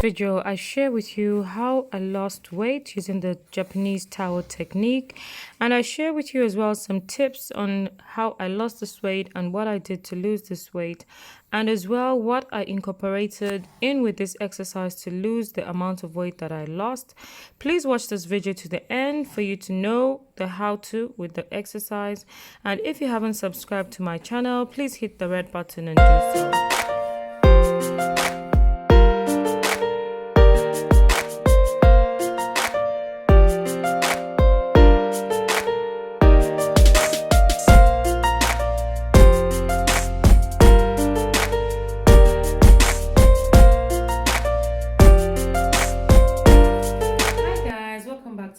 Video, I share with you how I lost weight using the Japanese towel technique, and I share with you as well some tips on how I lost this weight and what I did to lose this weight, and as well what I incorporated in with this exercise to lose the amount of weight that I lost. Please watch this video to the end for you to know the how to with the exercise, and if you haven't subscribed to my channel, please hit the red button and do so.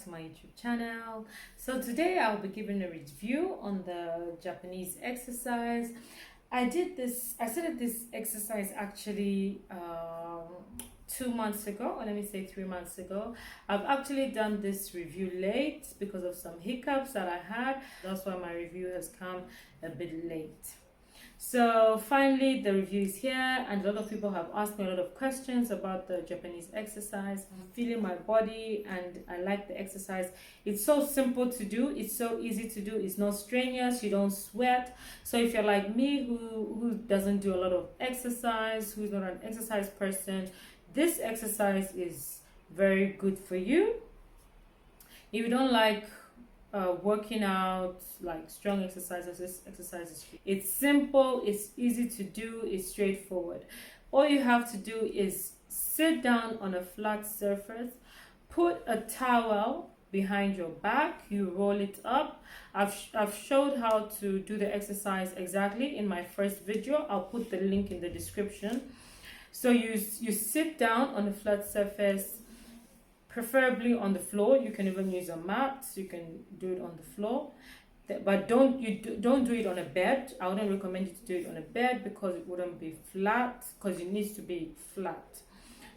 To my YouTube channel. So today I'll be giving a review on the Japanese exercise. I started this exercise actually 2 months ago, or let me say 3 months ago. I've actually done this review late because of some hiccups that I had. That's why my review has come a bit late. So finally the review is here, and a lot of people have asked me a lot of questions about the Japanese exercise. I'm feeling my body and I like the exercise. It's so simple to do, it's so easy to do, it's not strenuous, you don't sweat. So if you're like me who doesn't do a lot of exercise, who's not an exercise person, this exercise is very good for you. If you don't like working out, like strong exercises, this exercise is free. It's simple, it's easy to do, it's straightforward. All you have to do is sit down on a flat surface, put a towel behind your back, you roll it up. I've showed how to do the exercise exactly in my first video. I'll put the link in the description. So you sit down on a flat surface, preferably on the floor. You can even use a mat, you can do it on the floor, but don't do it on a bed. I wouldn't recommend you to do it on a bed because it wouldn't be flat, because it needs to be flat.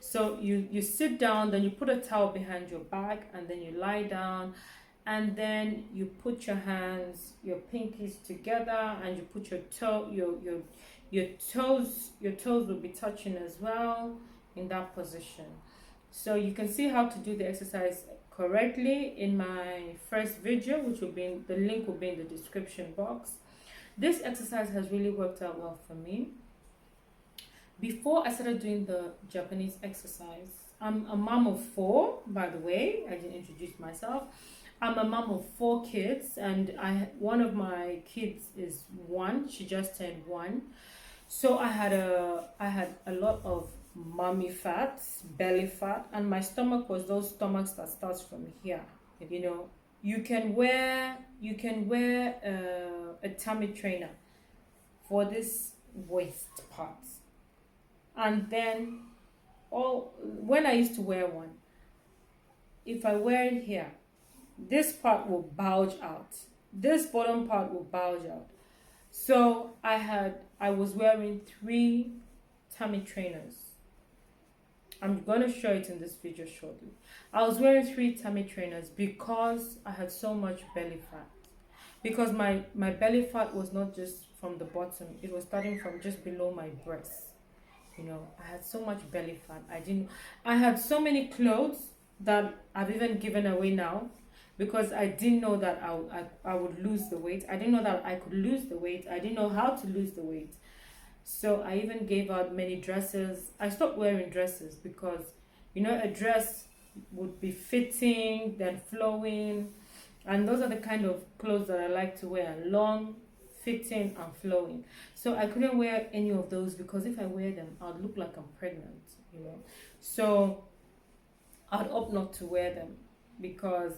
So you sit down, then you put a towel behind your back, and then you lie down, and then you put your hands, your pinkies together, and you put your toes will be touching as well in that position. So you can see how to do the exercise correctly in my first video, which will be the link will be in the description box. This exercise has really worked out well for me. Before I started doing the Japanese exercise, I'm a mom of 4, by the way. I didn't introduce myself. I'm a mom of 4 kids, and one of my kids is 1. She just turned 1. So I had a lot of mommy fat, belly fat, and my stomach was those stomachs that starts from here. You know, you can wear a tummy trainer for this waist part, and then when I used to wear one, if I wear it here, this part will bulge out, this bottom part will bulge out. So I was wearing 3 tummy trainers. I'm going to show it in this video shortly. I was wearing 3 tummy trainers because I had so much belly fat. Because my belly fat was not just from the bottom, it was starting from just below my breast. You know, I had so much belly fat. I had so many clothes that I've even given away now, because I didn't know that I would lose the weight. I didn't know that I could lose the weight. I didn't know how to lose the weight. So I even gave out many dresses. I stopped wearing dresses because, you know, a dress would be fitting, then flowing. And those are the kind of clothes that I like to wear, long, fitting, and flowing. So I couldn't wear any of those because if I wear them, I'd look like I'm pregnant, you know. So I'd opt not to wear them, because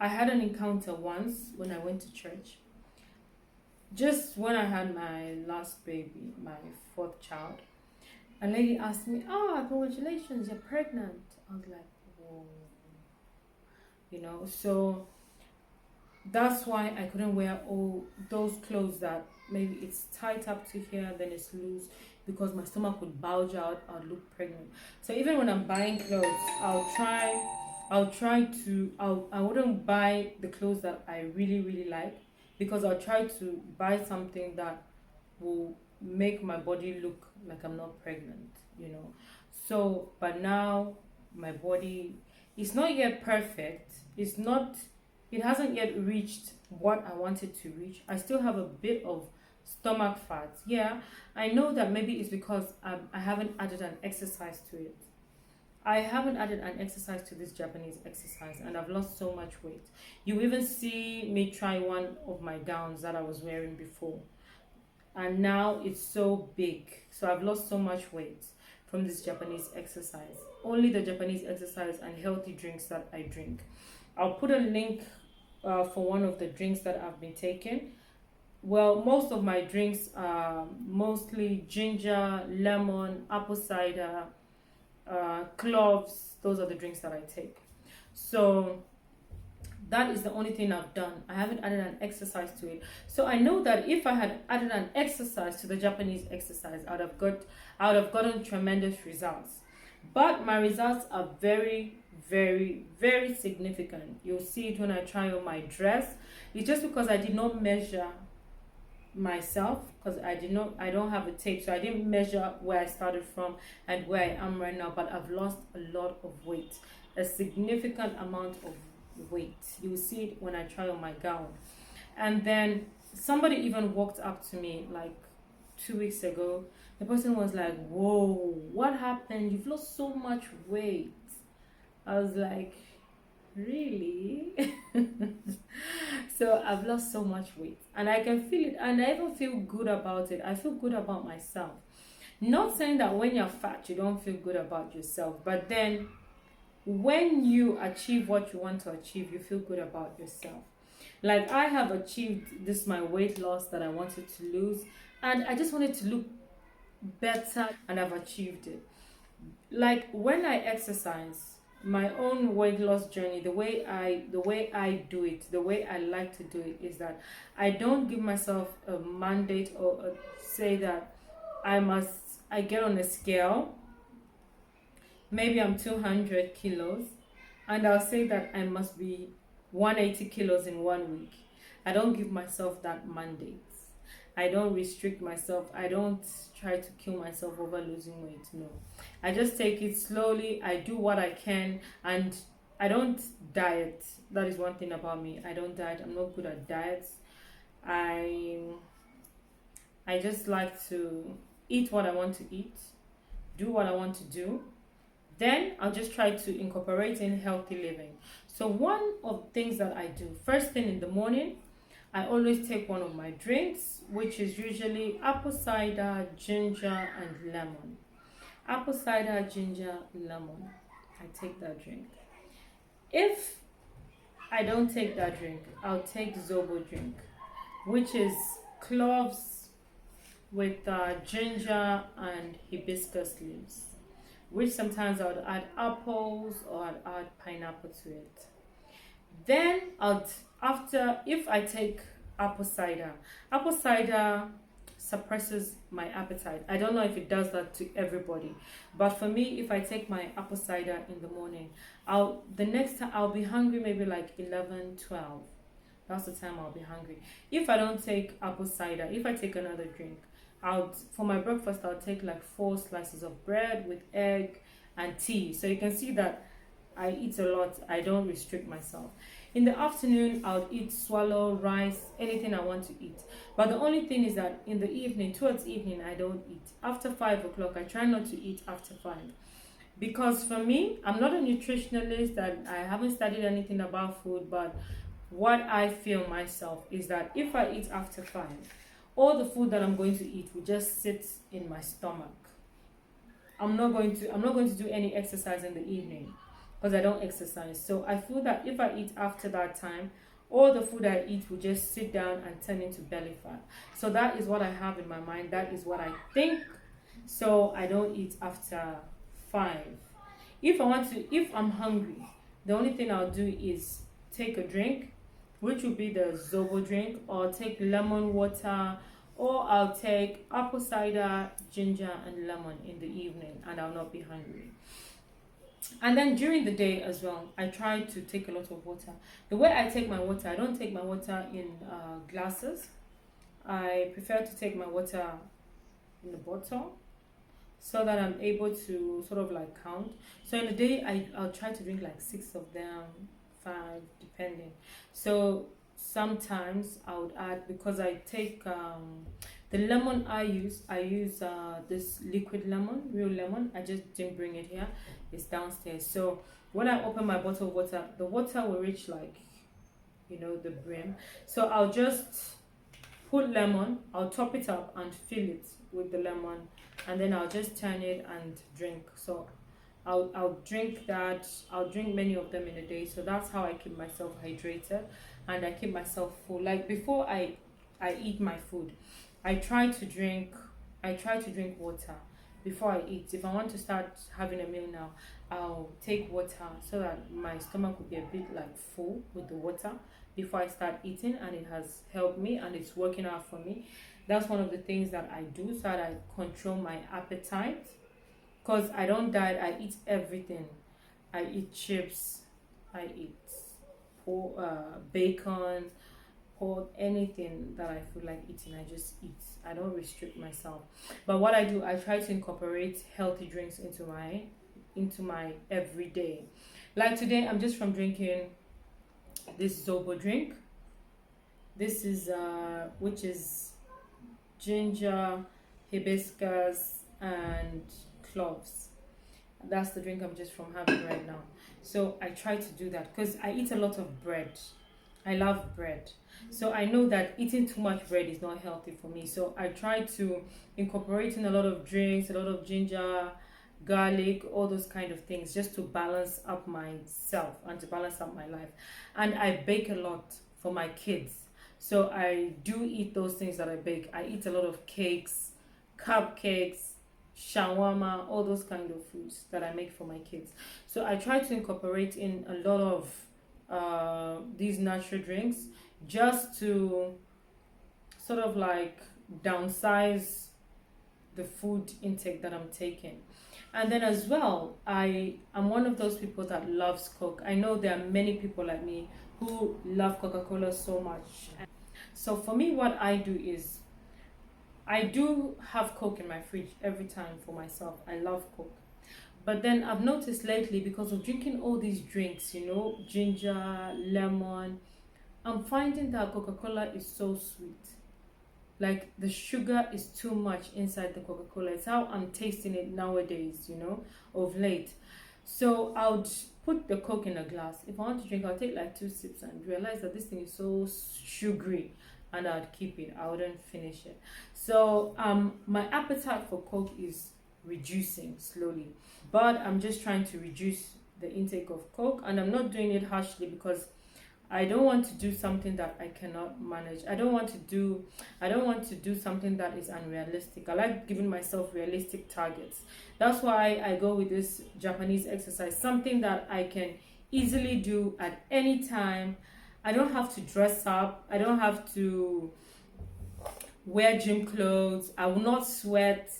I had an encounter once when I went to church. Just when I had my last baby, my 4th child, a lady asked me, "Oh, congratulations, you're pregnant." I was like, whoa. You know, so that's why I couldn't wear all those clothes that maybe it's tight up to here, then it's loose, because my stomach would bulge out, I'd look pregnant. So even when I'm buying clothes, I wouldn't buy the clothes that I really, really like, because I'll try to buy something that will make my body look like I'm not pregnant, you know. So, but now my body is not yet perfect. It's not, it hasn't yet reached what I wanted to reach. I still have a bit of stomach fat. Yeah, I know that maybe it's because I haven't added an exercise to it. I haven't added an exercise to this Japanese exercise, and I've lost so much weight. You even see me try one of my gowns that I was wearing before, and now it's so big. So I've lost so much weight from this Japanese exercise. Only the Japanese exercise and healthy drinks that I drink. I'll put a link for one of the drinks that I've been taking. Well, most of my drinks are mostly ginger, lemon, apple cider, cloves. Those are the drinks that I take. So that is the only thing I've done. I haven't added an exercise to it. So I know that if I had added an exercise to the Japanese exercise, I would have gotten tremendous results. But my results are very, very, very significant. You'll see it when I try on my dress. It's just because I did not measure myself, because I don't have a tape, so I didn't measure where I started from and where I am right now, but I've lost a lot of weight, a significant amount of weight. You will see it when I try on my gown. And then somebody even walked up to me like 2 weeks ago. The person was like, whoa, what happened? You've lost so much weight. I was like, really? So I've lost so much weight, and I can feel it, and I even feel good about it. I feel good about myself. Not saying that when you're fat you don't feel good about yourself, but then when you achieve what you want to achieve, you feel good about yourself. Like, I have achieved this, my weight loss that I wanted to lose, and I just wanted to look better, and I've achieved it. Like, when I exercise, my own weight loss journey, the way I do it, the way I like to do it is that I don't give myself a mandate, or say that I get on a scale. Maybe I'm 200 kilos, and I'll say that I must be 180 kilos in 1 week. I don't give myself that mandate. I don't restrict myself. I don't try to kill myself over losing weight. No. I just take it slowly. I do what I can, and I don't diet. That is one thing about me. I don't diet. I'm not good at diets. I I just like to eat what I want to eat, do what I want to do. Then I'll just try to incorporate in healthy living. So one of the things that I do first thing in the morning, I always take one of my drinks, which is usually apple cider, ginger, and lemon. Apple cider, ginger, lemon. I take that drink. If I don't take that drink, I'll take Zobo drink, which is cloves with ginger and hibiscus leaves, which sometimes I would add apples or I'd add pineapple to it. Then after, if I take apple cider suppresses my appetite. I don't know if it does that to everybody, but for me, if I take my apple cider in the morning, the next time I'll be hungry maybe like 11, 12. That's the time I'll be hungry. If I don't take apple cider, if I take another drink, for my breakfast I'll take like 4 slices of bread with egg and tea. So you can see that I eat a lot. I don't restrict myself. In the afternoon, I'll eat swallow, rice, anything I want to eat. But the only thing is that in the evening, towards evening, I don't eat. After 5 o'clock, I try not to eat after 5. Because for me, I'm not a nutritionalist and I haven't studied anything about food, but what I feel myself is that if I eat after 5, all the food that I'm going to eat will just sit in my stomach. I'm not going to do any exercise in the evening because I don't exercise. So I feel that if I eat after that time, all the food I eat will just sit down and turn into belly fat. So that is what I have in my mind. That is what I think. So I don't eat after 5. If I'm hungry, the only thing I'll do is take a drink, which will be the Zobo drink, or take lemon water, or I'll take apple cider, ginger, and lemon in the evening, and I'll not be hungry. And then during the day as well, I try to take a lot of water. The way I take my water, I don't take my water in glasses. I prefer to take my water in the bottle so that I'm able to sort of like count. So in a day, I'll try to drink like six of them, five, depending. So sometimes I would add, because I take the lemon I use this liquid lemon, real lemon. I just didn't bring it here, it's downstairs. So when I open my bottle of water, the water will reach like, the brim. So I'll just put lemon, I'll top it up and fill it with the lemon, and then I'll just turn it and drink. So I'll drink that. I'll drink many of them in a day. So that's how I keep myself hydrated and I keep myself full. Like before I eat my food, I try to drink water before I eat. If I want to start having a meal now, I'll take water so that my stomach will be a bit like full with the water before I start eating, and it has helped me and it's working out for me. That's one of the things that I do so that I control my appetite, because I don't diet. I eat everything. I eat chips, I eat bacon, pork, anything that I feel like eating, I just eat. I don't restrict myself. But what I do, I try to incorporate healthy drinks into my everyday. Like today, I'm just from drinking this Zobo drink. This is which is ginger, hibiscus, and cloves. That's the drink I'm just from having right now. So I try to do that because I eat a lot of bread. I love bread. So I know that eating too much bread is not healthy for me. So I try to incorporate in a lot of drinks, a lot of ginger, garlic, all those kind of things, just to balance up myself and to balance up my life. And I bake a lot for my kids. So I do eat those things that I bake. I eat a lot of cakes, cupcakes, shawarma, all those kind of foods that I make for my kids. So I try to incorporate in a lot of these natural drinks just to sort of like downsize the food intake that I'm taking. And then as well, I am one of those people that loves Coke. I know there are many people like me who love Coca-Cola so much. So for me, what I do is I do have Coke in my fridge every time for myself. I love Coke. But then I've noticed lately, because of drinking all these drinks, ginger, lemon, I'm finding that Coca-Cola is so sweet. Like the sugar is too much inside the Coca-Cola. It's how I'm tasting it nowadays, of late. So I would put the Coke in a glass. If I want to drink, I'll take like 2 sips and realize that this thing is so sugary, and I'd keep it. I wouldn't finish it. So my appetite for Coke is reducing slowly, but I'm just trying to reduce the intake of Coke, and I'm not doing it harshly because I don't want to do something that I cannot manage. I don't want to do something that is unrealistic. I like giving myself realistic targets. That's why I go with this Japanese exercise, something that I can easily do at any time. I don't have to dress up. I don't have to wear gym clothes. I will not sweat.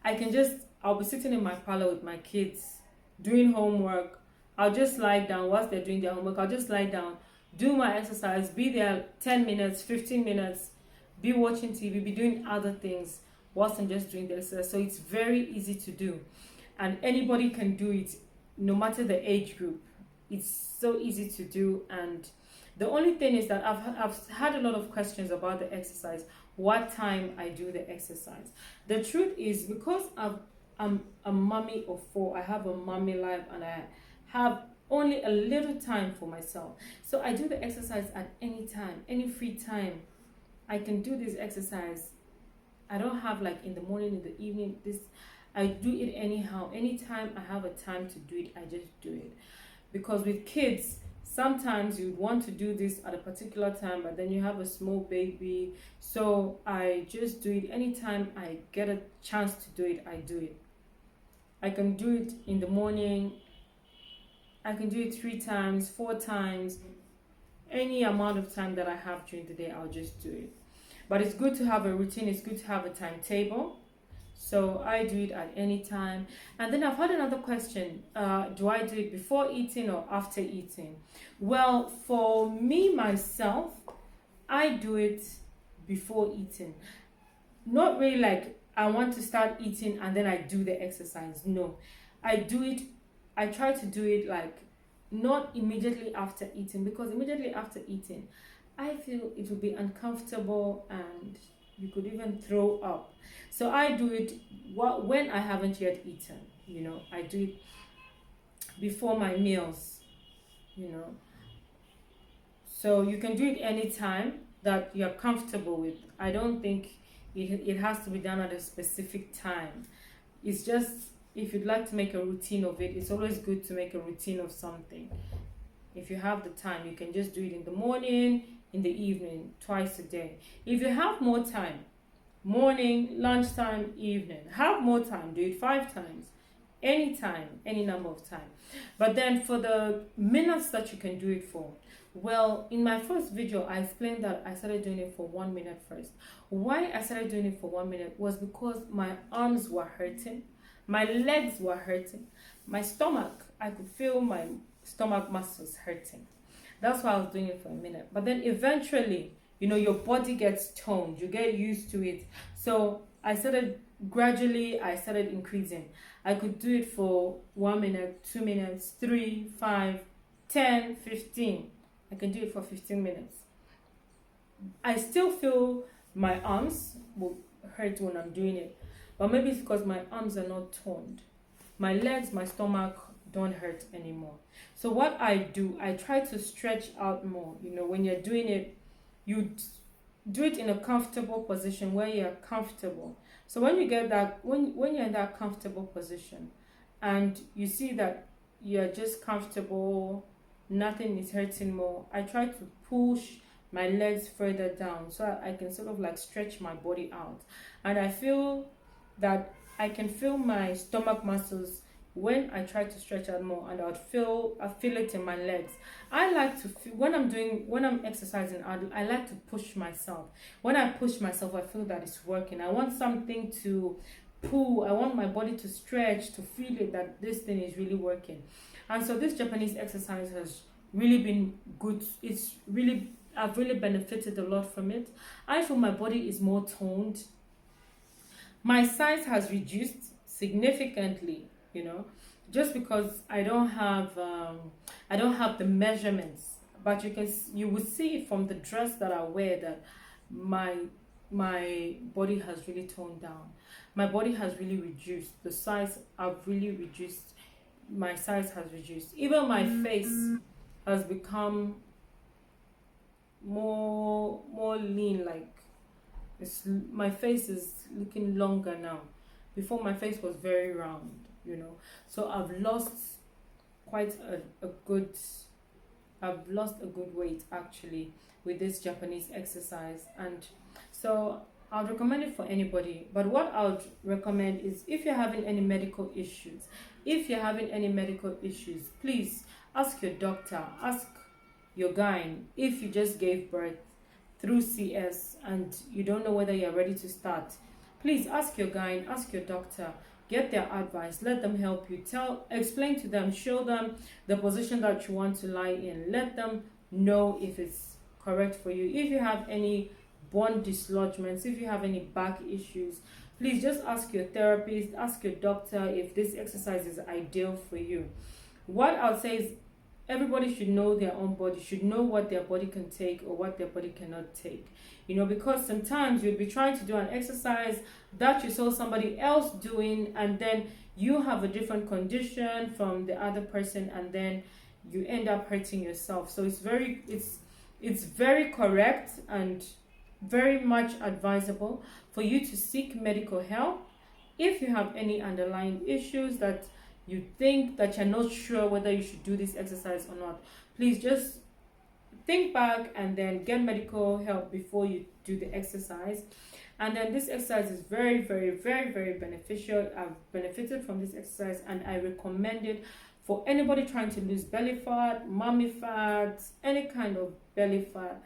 I'll be sitting in my parlor with my kids doing homework. I'll just lie down whilst they're doing their homework. I'll just lie down, do my exercise, be there 10 minutes, 15 minutes, be watching TV, be doing other things whilst I'm just doing the exercise. So it's very easy to do. And anybody can do it, no matter the age group. It's so easy to do. And the only thing is that I've had a lot of questions about the exercise, what time I do the exercise. The truth is, because I'm a mommy of 4, I have a mommy life, and I have only a little time for myself. So I do the exercise at any time, any free time. I can do this exercise. I don't have like in the morning, in the evening. I do it anyhow. Anytime I have a time to do it, I just do it. Because with kids, sometimes you want to do this at a particular time, but then you have a small baby. So I just do it anytime I get a chance to do it, I do it. I can do it in the morning. I can do it 3 times, 4 times. Any amount of time that I have during the day, I'll just do it. But it's good to have a routine. It's good to have a timetable. So I do it at any time. And then I've had another question. Do I do it before eating or after eating? Well, for me, myself, I do it before eating. Not really like I want to start eating and then I do the exercise. No, I do it, I try to do it like not immediately after eating, because immediately after eating, I feel it will be uncomfortable and you could even throw up. So I do it when I haven't yet eaten, I do it before my meals, you know. So you can do it anytime that you're comfortable with. I don't think it has to be done at a specific time. It's just, if you'd like to make a routine of it, it's always good to make a routine of something. If you have the time, you can just do it in the morning, in the evening, twice a day. If you have more time, morning, lunchtime, evening, have more time, do it 5 times, anytime, any number of time. But then for the minutes that you can do it for, well, in my first video, I explained that I started doing it for 1 minute first. Why I started doing it for 1 minute was because my arms were hurting, my legs were hurting, my stomach, I could feel my stomach muscles hurting. That's why I was doing it for a minute. But then eventually, your body gets toned, you get used to it. So I started increasing. I could do it for 1 minute, 2 minutes, 3, 5, 10, 15. I can do it for 15 minutes. I still feel my arms will hurt when I'm doing it, but maybe it's because my arms are not toned. My legs, my stomach don't hurt anymore. So what I do, I try to stretch out more. When you're doing it, you do it in a comfortable position where you're comfortable. So when you get that, when you're in that comfortable position and you see that you're just comfortable, nothing is hurting more, I try to push my legs further down so I can sort of like stretch my body out. And I feel that I can feel my stomach muscles when I try to stretch out more, and I feel it in my legs. I like to feel, when I'm exercising, I like to push myself. When I push myself, I feel that it's working. I want something to pull. I want my body to stretch, to feel it, that this thing is really working. And so this Japanese exercise has really been good. I've really benefited a lot from it. I feel my body is more toned. My size has reduced significantly, just because I don't have the measurements. But you will see from the dress that I wear that my body has really toned down. My body has really reduced. The size I've really reduced. My size has reduced. Even my face has become more lean. Like my face is looking longer now. Before, my face was very round. So I've lost a good weight actually with this Japanese exercise. And so I'll recommend it for anybody. But what I would recommend is, if you're having any medical issues, please ask your doctor, ask your gyne. If you just gave birth through CS and you don't know whether you're ready to start, please ask your gyne, ask your doctor, get their advice, let them help you, explain to them, show them the position that you want to lie in, let them know if it's correct for you. If you have any bone dislodgements, if you have any back issues, please just ask your therapist, ask your doctor if this exercise is ideal for you. What I'll say is, everybody should know their own body, should know what their body can take or what their body cannot take. Because sometimes you'll be trying to do an exercise that you saw somebody else doing, and then you have a different condition from the other person, and then you end up hurting yourself. So it's very correct and very much advisable for you to seek medical help if you have any underlying issues that you think that you're not sure whether you should do this exercise or not. Please just think back and then get medical help before you do the exercise. And then this exercise is very, very, very, very beneficial. I've benefited from this exercise, and I recommend it for anybody trying to lose belly fat, mommy fat, any kind of belly fat.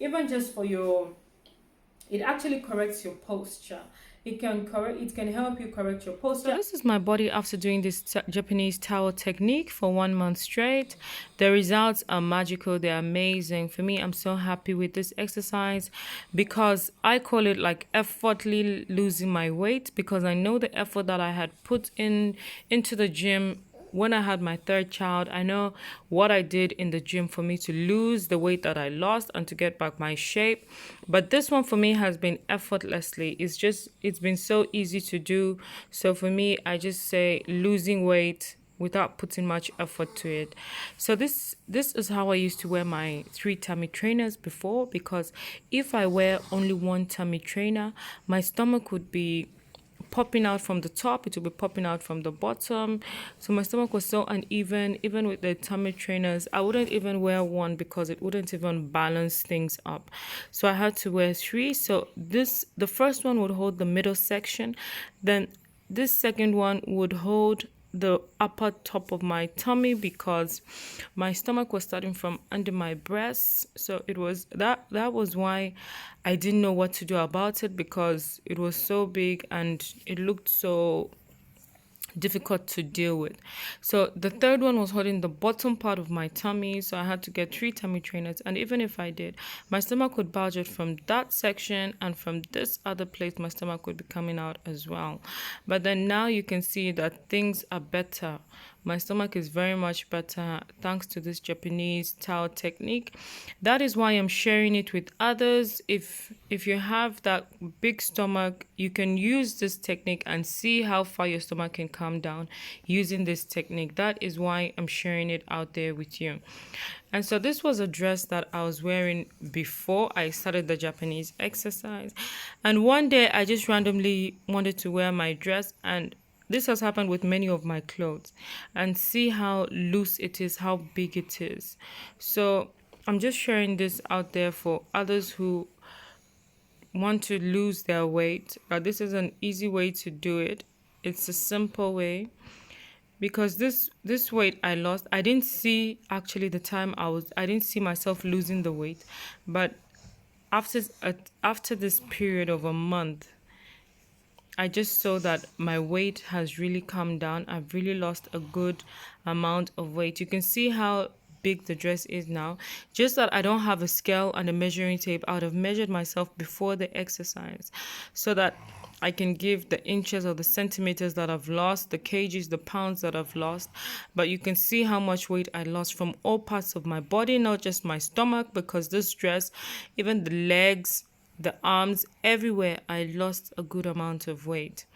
Even just for it actually corrects your posture. It can help you correct your posture. So this is my body after doing this Japanese towel technique for 1 month straight. The results are magical. They're amazing. For me, I'm so happy with this exercise because I call it like effortlessly losing my weight, because I know the effort that I had put into the gym when I had my third child. I know what I did in the gym for me to lose the weight that I lost and to get back my shape. But this one for me has been effortlessly. It's been so easy to do. So for me, I just say losing weight without putting much effort to it. So this is how I used to wear my 3 tummy trainers before, because if I wear only 1 tummy trainer, my stomach would be popping out from the top, it will be popping out from the bottom. So my stomach was so uneven. Even with the tummy trainers, I wouldn't even wear one because it wouldn't even balance things up. So I had to wear 3. So the first one would hold the middle section, then this second one would hold the upper top of my tummy, because my stomach was starting from under my breasts. So it was that was why I didn't know what to do about it, because it was so big and it looked so difficult to deal with. So the third one was holding the bottom part of my tummy, so I had to get 3 tummy trainers. And even if I did, my stomach would bulge out from that section, and from this other place my stomach would be coming out as well. But then now you can see that things are better. My stomach is very much better thanks to this Japanese towel technique. That is why I'm sharing it with others. If you have that big stomach, you can use this technique and see how far your stomach can come down using this technique. That is why I'm sharing it out there with you. And so this was a dress that I was wearing before I started the Japanese exercise. And one day I just randomly wanted to wear my dress, and this has happened with many of my clothes, and see how loose it is, how big it is. So I'm just sharing this out there for others who want to lose their weight. This is an easy way to do it. It's a simple way, because this weight I lost, I didn't see actually the time I didn't see myself losing the weight, but after this period of a month, I just saw that my weight has really come down. I've really lost a good amount of weight. You can see how big the dress is now. Just that I don't have a scale and a measuring tape. I would have measured myself before the exercise so that I can give the inches or the centimeters that I've lost, the kgs, the pounds that I've lost. But you can see how much weight I lost from all parts of my body, not just my stomach, because this dress, even the legs, the arms, everywhere, I lost a good amount of weight.